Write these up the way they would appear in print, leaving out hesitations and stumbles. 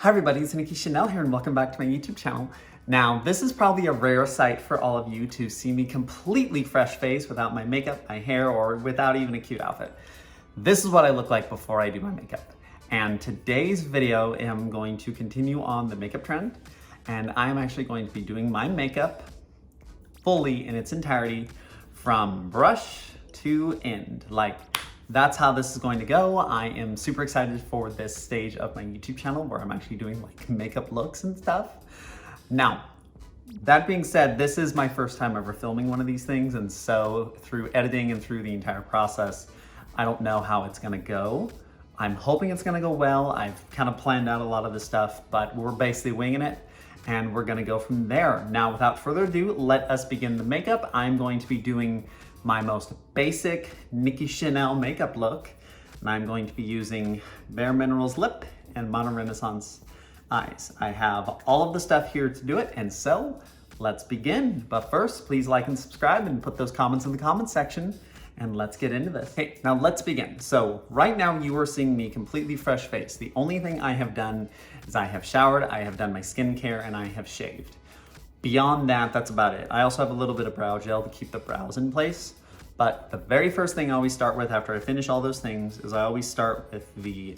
Hi everybody, it's Nikki here and welcome back to my YouTube channel. Now, this is probably a rare sight for all of you to see me completely fresh face without my makeup, my hair, or without even a cute outfit. This is what I look like before I do my makeup. And today's video, I'm going to continue on the makeup trend, and I'm actually going to be doing my makeup fully in its entirety from brush to end. That's how this is going to go. I am super excited for this stage of my YouTube channel where I'm actually doing like makeup looks and stuff. Now, that being said, this is my first time ever filming one of these things, and so through editing and through the entire process, I don't know how it's gonna go. I'm hoping it's gonna go well. I've kind of planned out a lot of the stuff, but we're basically winging it and we're gonna go from there. Now, without further ado, let us begin the makeup. I'm going to be doing my most basic Nikki makeup look, and I'm going to be using Bare Minerals lip and Modern Renaissance eyes. I have all of the stuff here to do it, and so let's begin. But first, please like and subscribe and put those comments in the comments section, and let's get into this. Okay, now let's begin. So right now you are seeing me completely fresh face. The only thing I have done is I have showered, I have done my skincare, and I have shaved. Beyond that, that's about it. I also have a little bit of brow gel to keep the brows in place. But the very first thing I always start with after I finish all those things is I always start with the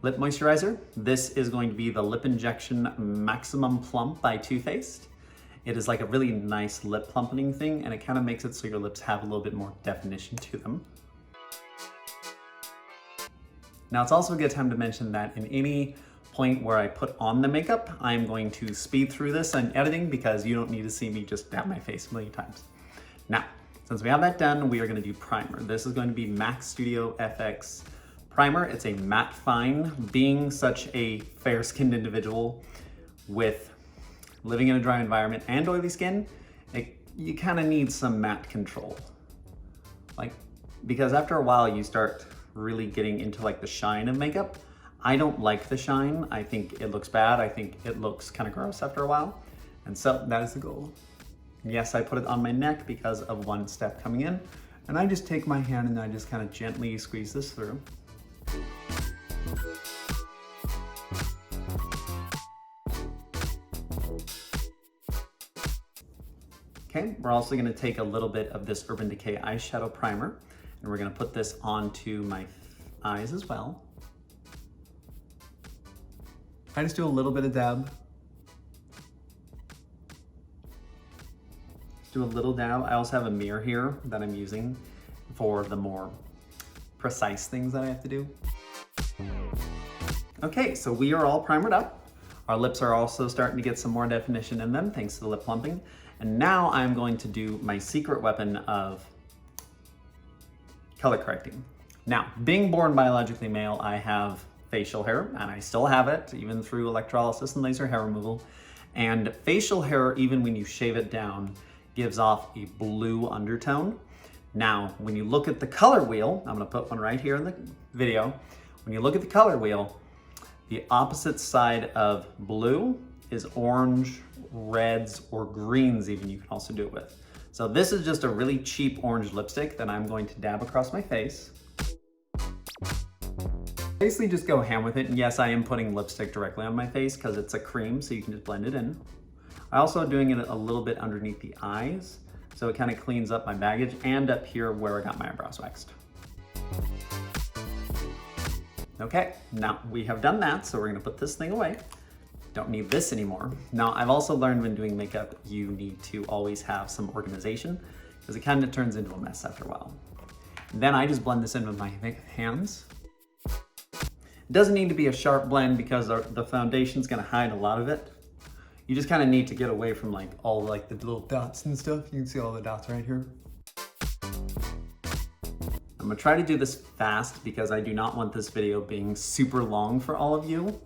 lip moisturizer. This is going to be the Lip Injection Maximum Plump by Too Faced. It is like a really nice lip plumpening thing, and it kind of makes it so your lips have a little bit more definition to them. Now, it's also a good time to mention that in any point where I put on the makeup, I'm going to speed through this in editing because you don't need to see me just dab my face a million times. Now, since we have that done, we are going to do primer. This is going to be MAC Studio FX primer. It's a matte fine. Being such a fair-skinned individual with living in a dry environment and oily skin, you kind of need some matte control. Because after a while you start really getting into the shine of makeup. I don't like the shine. I think it looks bad. I think it looks kind of gross after a while. And so that is the goal. Yes, I put it on my neck because of one step coming in. And I just take my hand and I just kind of gently squeeze this through. Okay, we're also gonna take a little bit of this Urban Decay eyeshadow primer, and we're gonna put this onto my eyes as well. I just do a little bit of dab. Just do a little dab. I also have a mirror here that I'm using for the more precise things that I have to do. Okay, so we are all primered up. Our lips are also starting to get some more definition in them thanks to the lip plumping. And now I'm going to do my secret weapon of color correcting. Now, being born biologically male, I have facial hair, and I still have it, even through electrolysis and laser hair removal. And facial hair, even when you shave it down, gives off a blue undertone. Now, when you look at the color wheel, I'm gonna put one right here in the video. When you look at the color wheel, the opposite side of blue is orange, reds, or greens even you can also do it with. So this is just a really cheap orange lipstick that I'm going to dab across my face. Basically just go ham with it, and yes, I am putting lipstick directly on my face because it's a cream, so you can just blend it in. I'm also doing it a little bit underneath the eyes, so it kind of cleans up my baggage, and up here where I got my eyebrows waxed. Okay, now we have done that, so we're gonna put this thing away. Don't need this anymore. Now, I've also learned when doing makeup, you need to always have some organization because it kind of turns into a mess after a while. Then I just blend this in with my hands. It doesn't need to be a sharp blend because the foundation's gonna hide a lot of it. You just kind of need to get away from all the little dots and stuff. You can see all the dots right here. I'm gonna try to do this fast because I do not want this video being super long for all of you.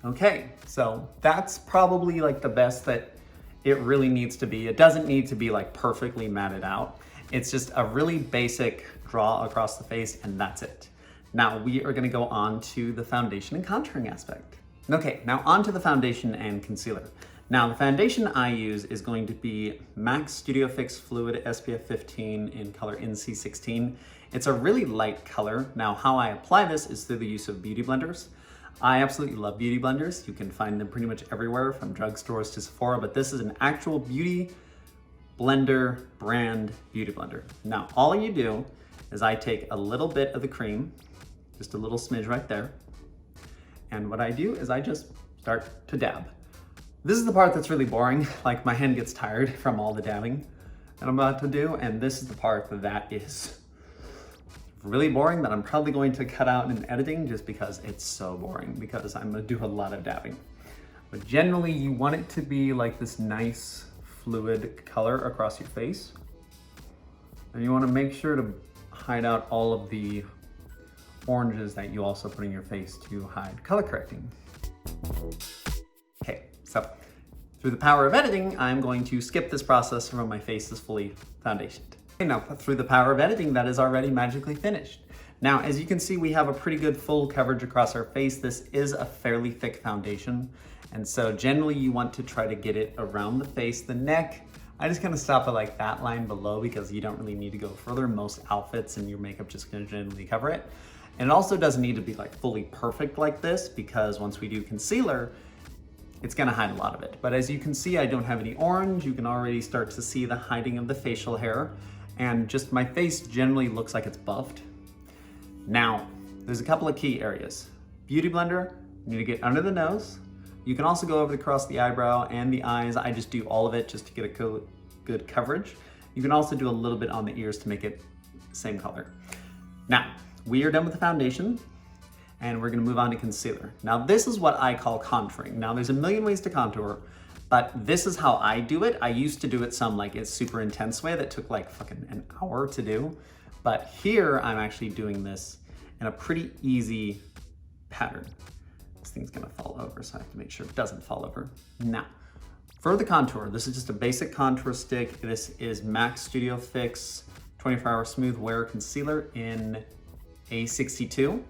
Okay, so that's probably the best that it really needs to be. It doesn't need to be perfectly matted out. It's just a really basic draw across the face, and that's it. Now we are gonna go on to the foundation and contouring aspect. Okay, now on to the foundation and concealer. Now the foundation I use is going to be MAC Studio Fix Fluid SPF 15 in color NC16. It's a really light color. Now, how I apply this is through the use of beauty blenders. I absolutely love beauty blenders. You can find them pretty much everywhere, from drugstores to Sephora, but this is an actual beauty blender brand beauty blender. Now, all you do is I take a little bit of the cream, just a little smidge right there, and what I do is I just start to dab. This is the part that's really boring, like my hand gets tired from all the dabbing that I'm about to do, and this is the part that is really boring that I'm probably going to cut out in editing just because it's so boring, because I'm gonna do a lot of dabbing. But generally you want it to be like this nice fluid color across your face. And you wanna make sure to hide out all of the oranges that you also put in your face to hide color correcting. Okay, so through the power of editing, I'm going to skip this process from my face is fully foundationed. Okay, now through the power of editing, that is already magically finished. Now, as you can see, we have a pretty good full coverage across our face. This is a fairly thick foundation. And so generally you want to try to get it around the face, the neck. I just kind of stop at like that line below because you don't really need to go further. Most outfits and your makeup just gonna generally cover it. And it also doesn't need to be like fully perfect like this, because once we do concealer, it's gonna hide a lot of it. But as you can see, I don't have any orange. You can already start to see the hiding of the facial hair. And just my face generally looks like it's buffed. Now, there's a couple of key areas. Beauty blender, you need to get under the nose. You can also go over across the eyebrow and the eyes. I just do all of it just to get a good coverage. You can also do a little bit on the ears to make it the same color. Now, we are done with the foundation and we're gonna move on to concealer. Now, this is what I call contouring. Now, there's a million ways to contour, but this is how I do it. I used to do it some like a super intense way that took like fucking an hour to do. But here I'm actually doing this in a pretty easy pattern. This thing's gonna fall over, so I have to make sure it doesn't fall over. Now, for the contour, this is just a basic contour stick. This is MAC Studio Fix 24-Hour Smooth Wear Concealer in A62.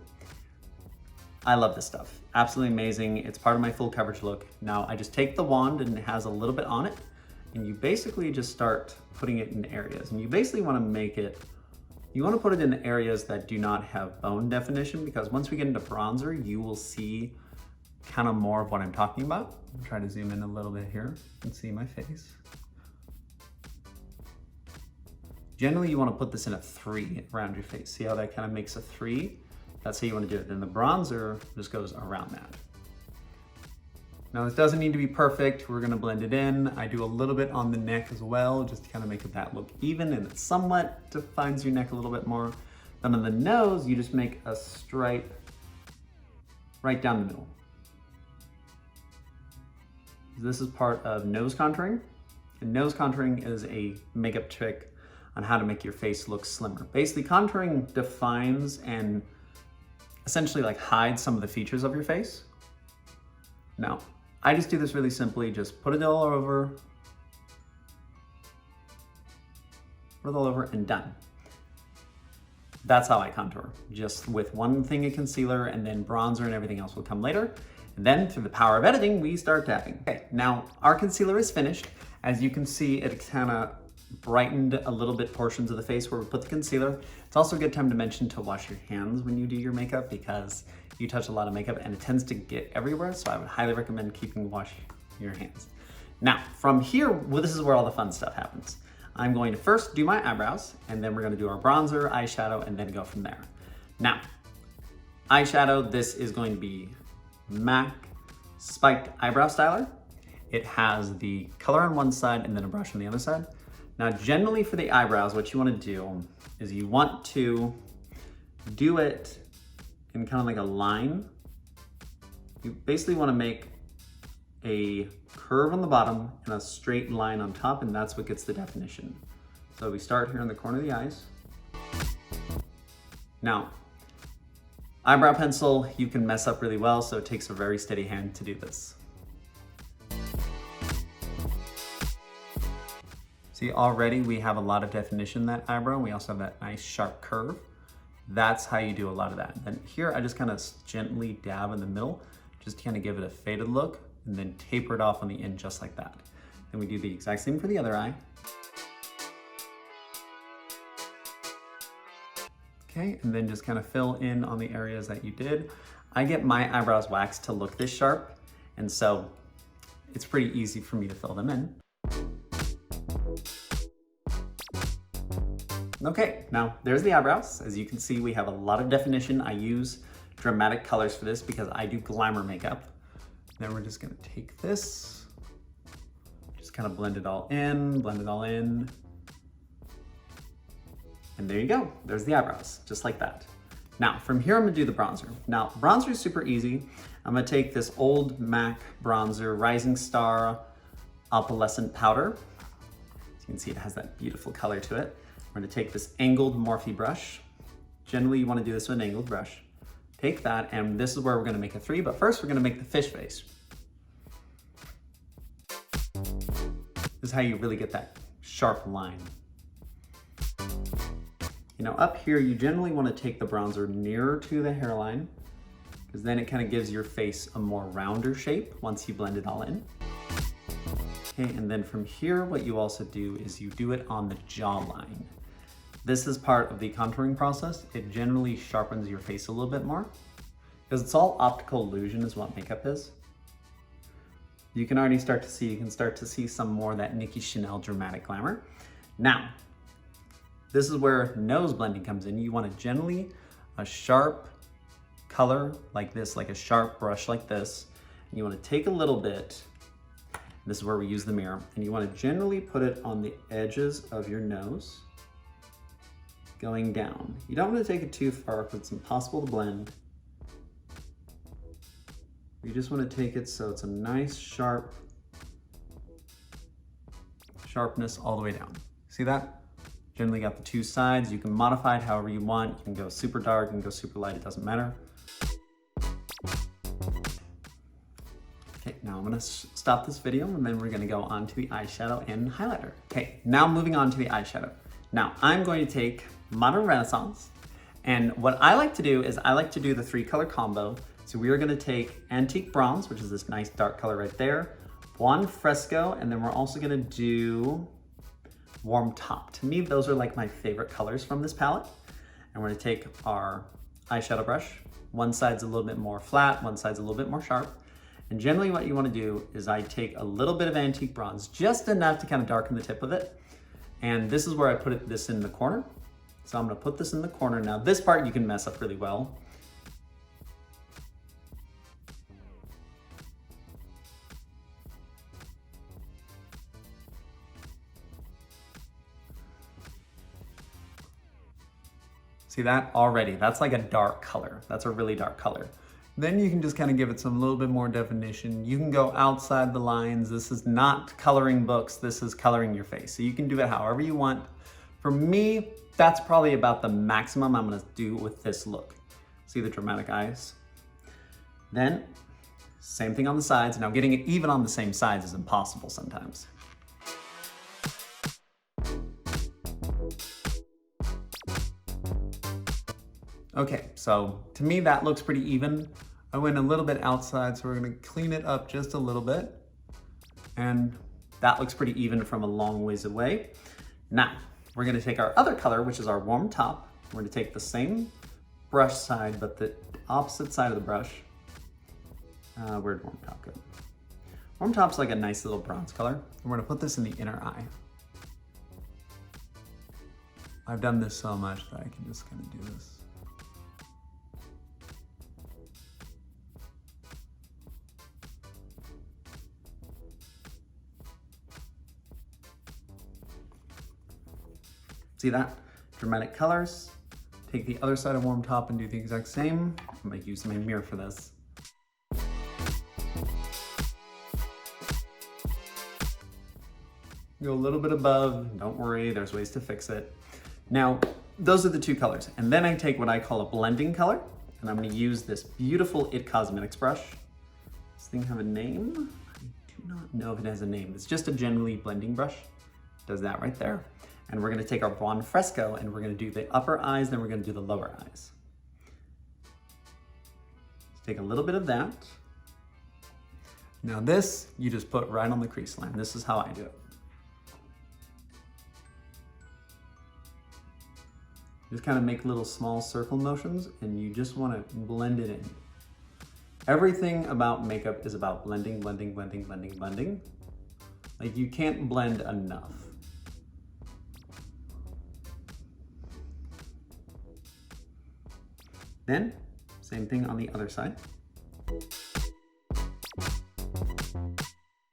I love this stuff. Absolutely amazing. It's part of my full coverage look. Now I just take the wand and it has a little bit on it, and you basically just start putting it in areas. And you basically wanna make it, you wanna put it in areas that do not have bone definition, because once we get into bronzer, you will see kind of more of what I'm talking about. I'm trying to zoom in a little bit here and see my face. Generally, you wanna put this in a 3 around your face. See how that kind of makes a 3? That's how you want to do it. Then the bronzer just goes around that. Now this doesn't need to be perfect. We're gonna blend it in. I do a little bit on the neck as well, just to kind of make that look even, and it somewhat defines your neck a little bit more. Then on the nose, you just make a stripe right down the middle. This is part of nose contouring. And nose contouring is a makeup trick on how to make your face look slimmer. Basically, contouring defines and essentially like hide some of the features of your face. Now, I just do this really simply, just put it all over, and done. That's how I contour, just with one thing of concealer, and then bronzer and everything else will come later. And then through the power of editing, we start dabbing. Okay, now our concealer is finished. As you can see, it kind of brightened a little bit portions of the face where we put the concealer. It's also a good time to mention to wash your hands when you do your makeup, because you touch a lot of makeup and it tends to get everywhere. So I would highly recommend keeping wash your hands. Now from here, well, this is where all the fun stuff happens. I'm going to first do my eyebrows, and then we're going to do our bronzer, eyeshadow, and then go from there. Now, eyeshadow, this is going to be MAC Spiked Eyebrow Styler. It has the color on one side and then a brush on the other side. Now, generally for the eyebrows, what you want to do is you want to do it in kind of like a line. You basically want to make a curve on the bottom and a straight line on top, and that's what gets the definition. So we start here in the corner of the eyes. Now, eyebrow pencil, you can mess up really well, so it takes a very steady hand to do this. See, already we have a lot of definition in that eyebrow. We also have that nice sharp curve. That's how you do a lot of that. And here I just kind of gently dab in the middle, just to kind of give it a faded look, and then taper it off on the end just like that. Then we do the exact same for the other eye. Okay, and then just kind of fill in on the areas that you did. I get my eyebrows waxed to look this sharp, and so it's pretty easy for me to fill them in. Okay, now there's the eyebrows. As you can see, we have a lot of definition. I use dramatic colors for this because I do glamour makeup. Then we're just gonna take this, just kind of blend it all in, and there you go. There's the eyebrows, just like that. Now, from here, I'm gonna do the bronzer. Now, bronzer is super easy. I'm gonna take this old MAC bronzer, Rising Star Opalescent Powder. As you can see, it has that beautiful color to it. We're gonna take this angled Morphe brush. Generally, you wanna do this with an angled brush. Take that, and this is where we're gonna make a 3, but first we're gonna make the fish face. This is how you really get that sharp line. You know, up here, you generally wanna take the bronzer nearer to the hairline, because then it kind of gives your face a more rounder shape once you blend it all in. Okay, and then from here, what you also do is you do it on the jawline. This is part of the contouring process. It generally sharpens your face a little bit more, because it's all optical illusion is what makeup is. You can already start to see, some more of that Nikki Chanel dramatic glamour. Now, this is where nose blending comes in. You want generally a sharp color like this, like a sharp brush like this. And you want to take a little bit, this is where we use the mirror, and you want to generally put it on the edges of your nose, going down. You don't want to take it too far because it's impossible to blend. You just want to take it so it's a nice sharpness all the way down. See that? Generally got the two sides. You can modify it however you want. You can go super dark, you can go super light, it doesn't matter. Okay, now I'm gonna stop this video and then we're gonna go on to the eyeshadow and highlighter. Okay, now moving on to the eyeshadow. Now I'm going to take Modern Renaissance, and what I like to do is I like to do the 3-color combo. So we are gonna take Antique Bronze, which is this nice dark color right there, Buon Fresco, and then we're also gonna do Warm Top. To me, those are like my favorite colors from this palette. And we're gonna take our eyeshadow brush. One side's a little bit more flat, one side's a little bit more sharp. And generally what you wanna do is I take a little bit of Antique Bronze, just enough to kind of darken the tip of it. And this is where I put this in the corner. So I'm gonna put this in the corner. Now this part you can mess up really well. See that already? That's like a dark color. That's a really dark color. Then you can just kind of give it some little bit more definition. You can go outside the lines. This is not coloring books. This is coloring your face. So you can do it however you want. For me, that's probably about the maximum I'm gonna do with this look. See the dramatic eyes? Then, same thing on the sides. Now getting it even on the same sides is impossible sometimes. Okay, so to me that looks pretty even. I went a little bit outside, so we're gonna clean it up just a little bit. And that looks pretty even from a long ways away. Now, we're gonna take our other color, which is our Warm Top. We're gonna take the same brush side, but the opposite side of the brush. Where'd Warm Top go? Warm Top's like a nice little bronze color. And we're gonna put this in the inner eye. I've done this so much that I can just kind of do this. See that? Dramatic colors. Take the other side of Warm Top and do the exact same. I'm gonna use my mirror for this. Go a little bit above, don't worry, there's ways to fix it. Now, those are the two colors. And then I take what I call a blending color, and I'm gonna use this beautiful IT Cosmetics brush. Does this thing have a name? I do not know if it has a name. It's just a generally blending brush. Does that right there. And we're gonna take our Buon Fresco and we're gonna do the upper eyes, then we're gonna do the lower eyes. Let's take a little bit of that. Now this, you just put right on the crease line. This is how I do it. Just kind of make little small circle motions and you just want to blend it in. Everything about makeup is about blending, blending, blending, blending, blending. Like you can't blend enough. Then, same thing on the other side.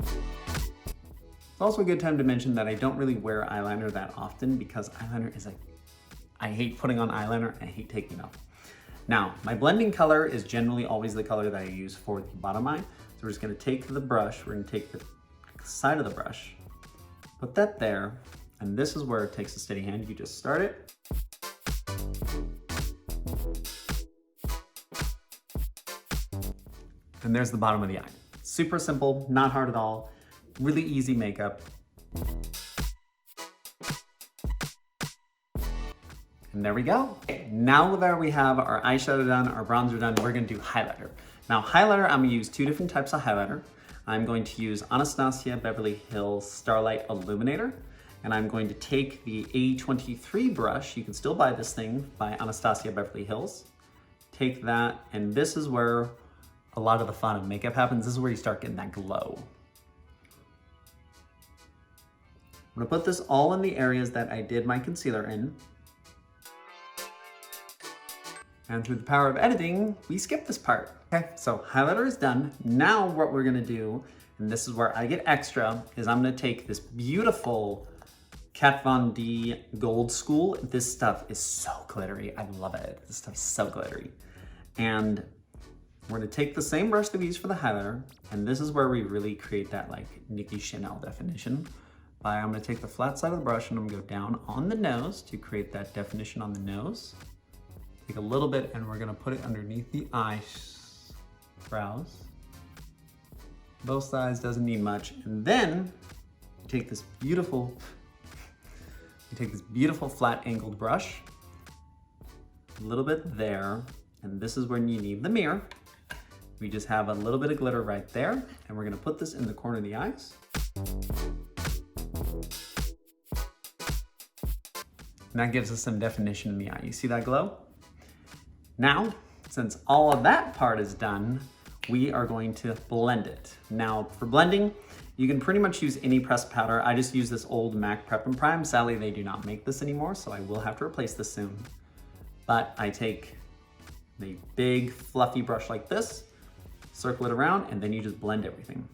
It's also a good time to mention that I don't really wear eyeliner that often because eyeliner is like, I hate putting on eyeliner, I hate taking it off. Now, my blending color is generally always the color that I use for the bottom eye. So we're just gonna take the brush, we're gonna take the side of the brush, put that there, and this is where it takes a steady hand. You just start it. And there's the bottom of the eye. Super simple, not hard at all, really easy makeup. And there we go. Okay, now that we have our eyeshadow done, our bronzer done, we're gonna do highlighter. Now highlighter, I'm gonna use two different types of highlighter. I'm going to use Anastasia Beverly Hills Starlight Illuminator, and I'm going to take the A23 brush. You can still buy this thing by Anastasia Beverly Hills. Take that, and this is where a lot of the fun of makeup happens. This is where you start getting that glow. I'm gonna put this all in the areas that I did my concealer in. And through the power of editing, we skip this part. Okay, so highlighter is done. Now what we're gonna do, and this is where I get extra, is I'm gonna take this beautiful Kat Von D Gold School. This stuff is so glittery, I love it. This stuff's so glittery. And we're gonna take the same brush that we used for the highlighter, and this is where we really create that like Nikki Chanel definition. I'm gonna take the flat side of the brush and I'm gonna go down on the nose to create that definition on the nose. Take a little bit and we're gonna put it underneath the eyebrows. Both sides, doesn't need much. And then you take this beautiful flat angled brush, a little bit there, and this is when you need the mirror. We just have a little bit of glitter right there, and we're gonna put this in the corner of the eyes. And that gives us some definition in the eye. You see that glow? Now, since all of that part is done, we are going to blend it. Now, for blending, you can pretty much use any pressed powder. I just use this old MAC Prep and Prime. Sadly, they do not make this anymore, so I will have to replace this soon. But I take the big fluffy brush like this, circle it around, and then you just blend everything.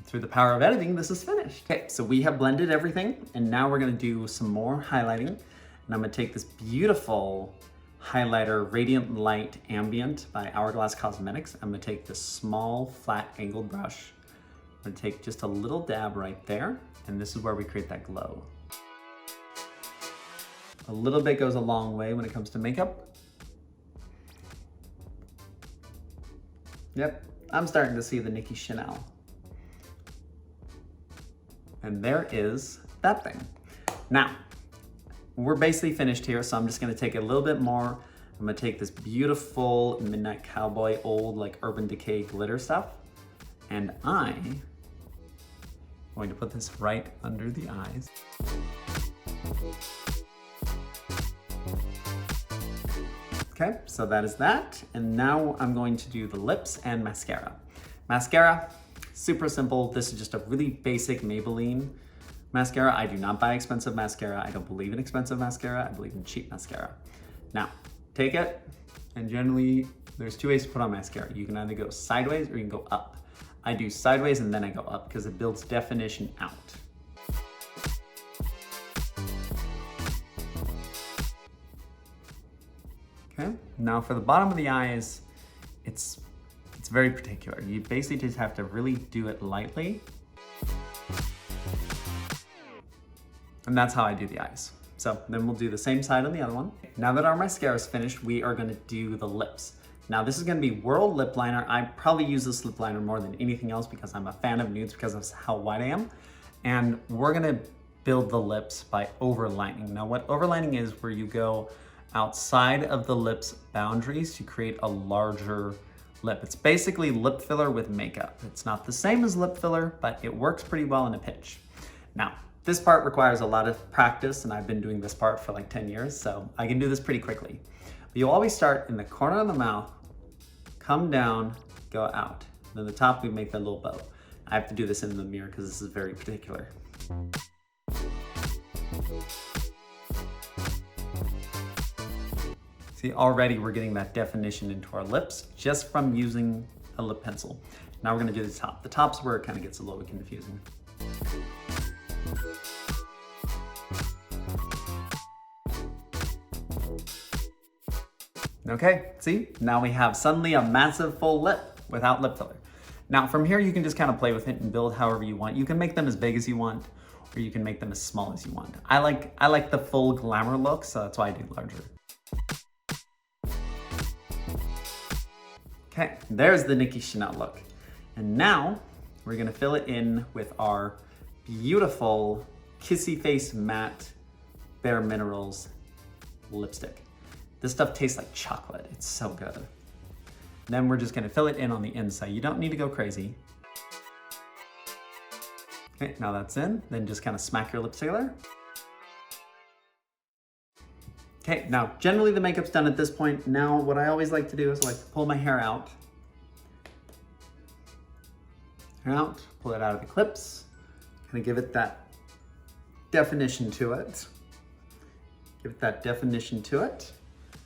Through the power of editing, this is finished. Okay, so we have blended everything, and now we're gonna do some more highlighting. And I'm gonna take this beautiful highlighter, Radiant Light Ambient by Hourglass Cosmetics. I'm gonna take this small, flat, angled brush. I'm gonna take just a little dab right there, and this is where we create that glow. A little bit goes a long way when it comes to makeup. Yep, I'm starting to see the Nikki Chanel. And there is that thing. Now, we're basically finished here, so I'm just gonna take a little bit more. I'm gonna take this beautiful Midnight Cowboy old like Urban Decay glitter stuff, and I'm going to put this right under the eyes. Okay, so that is that. And now I'm going to do the lips and mascara. Mascara, super simple. This is just a really basic Maybelline mascara. I do not buy expensive mascara. I don't believe in expensive mascara. I believe in cheap mascara. Now, take it, and generally there's two ways to put on mascara. You can either go sideways or you can go up. I do sideways and then I go up because it builds definition out. Okay, now for the bottom of the eyes, it's very particular. You basically just have to really do it lightly. And that's how I do the eyes. So then we'll do the same side on the other one. Now that our mascara is finished, we are gonna do the lips. Now this is gonna be World Lip Liner. I probably use this lip liner more than anything else because I'm a fan of nudes because of how white I am. And we're gonna build the lips by overlining. Now what overlining is where you go outside of the lips boundaries to create a larger lip. It's basically lip filler with makeup. It's not the same as lip filler, but it works pretty well in a pinch. Now, This part requires a lot of practice, and I've been doing this part for like 10 years, so I can do this pretty quickly. But you'll always start in the corner of the mouth, come down, go out. Then the top, we make that little bow. I have to do this in the mirror because this is very particular. See, already we're getting that definition into our lips just from using a lip pencil. Now we're gonna do the top. The top's where it kind of gets a little bit confusing. Okay, see? Now we have suddenly a massive full lip without lip filler. Now from here, you can just kind of play with it and build however you want. You can make them as big as you want, or you can make them as small as you want. I like the full glamour look, so that's why I do larger. Okay, there's the Nikki Chanel look. And now we're gonna fill it in with our beautiful Kissy Face Matte Bare Minerals lipstick. This stuff tastes like chocolate. It's so good. Then we're just gonna fill it in on the inside. You don't need to go crazy. Okay, now that's in. Then just kind of smack your lips together. Okay, now generally the makeup's done at this point. Now what I always like to do is I like to pull my hair out. Pull it out of the clips. Kind of give it that definition to it. Give it that definition to it.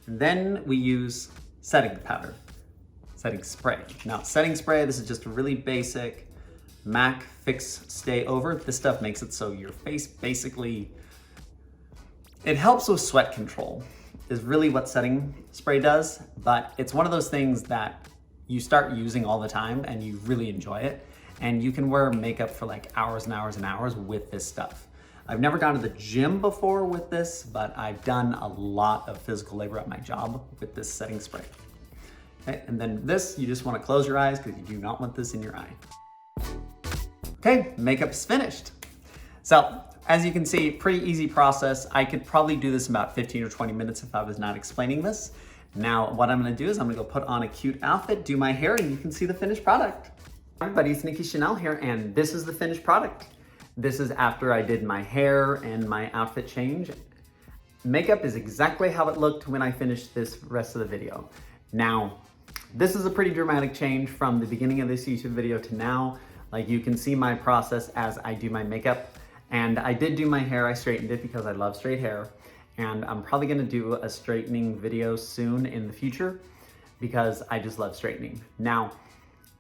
And then we use setting powder, setting spray. Now setting spray, this is just a really basic MAC Fix Stay Over. This stuff makes it so your face basically, it helps with sweat control is really what setting spray does, but it's one of those things that you start using all the time and you really enjoy it. And you can wear makeup for like hours and hours and hours with this stuff. I've never gone to the gym before with this, but I've done a lot of physical labor at my job with this setting spray. Okay, and then this, you just want to close your eyes because you do not want this in your eye. Okay, makeup's finished. So, as you can see, pretty easy process. I could probably do this in about 15 or 20 minutes if I was not explaining this. Now, what I'm gonna do is I'm gonna go put on a cute outfit, do my hair, and you can see the finished product. Hi everybody, it's Nikki Chanel here, and this is the finished product. This is after I did my hair and my outfit change. Makeup is exactly how it looked when I finished this rest of the video. Now, this is a pretty dramatic change from the beginning of this YouTube video to now. Like you can see my process as I do my makeup. And I did do my hair, I straightened it because I love straight hair. And I'm probably gonna do a straightening video soon in the future because I just love straightening. Now,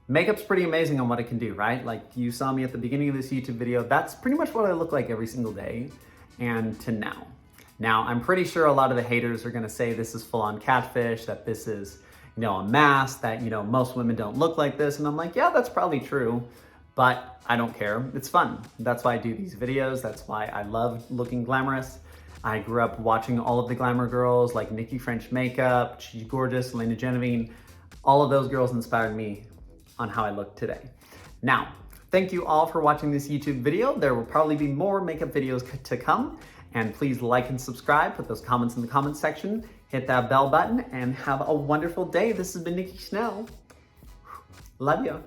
makeup's pretty amazing on what it can do, right? Like you saw me at the beginning of this YouTube video, that's pretty much what I look like every single day and to now. Now, I'm pretty sure a lot of the haters are gonna say this is full on catfish, that this is, a mask, that, most women don't look like this. And I'm like, yeah, that's probably true, but I don't care. It's fun. That's why I do these videos. That's why I love looking glamorous. I grew up watching all of the glamour girls like Nikki French Makeup, She's Gorgeous, Elena Genevieve. All of those girls inspired me on how I look today. Now, thank you all for watching this YouTube video. There will probably be more makeup videos to come. And please like and subscribe, put those comments in the comments section, hit that bell button, and have a wonderful day. This has been Nikki Chanel. Love you.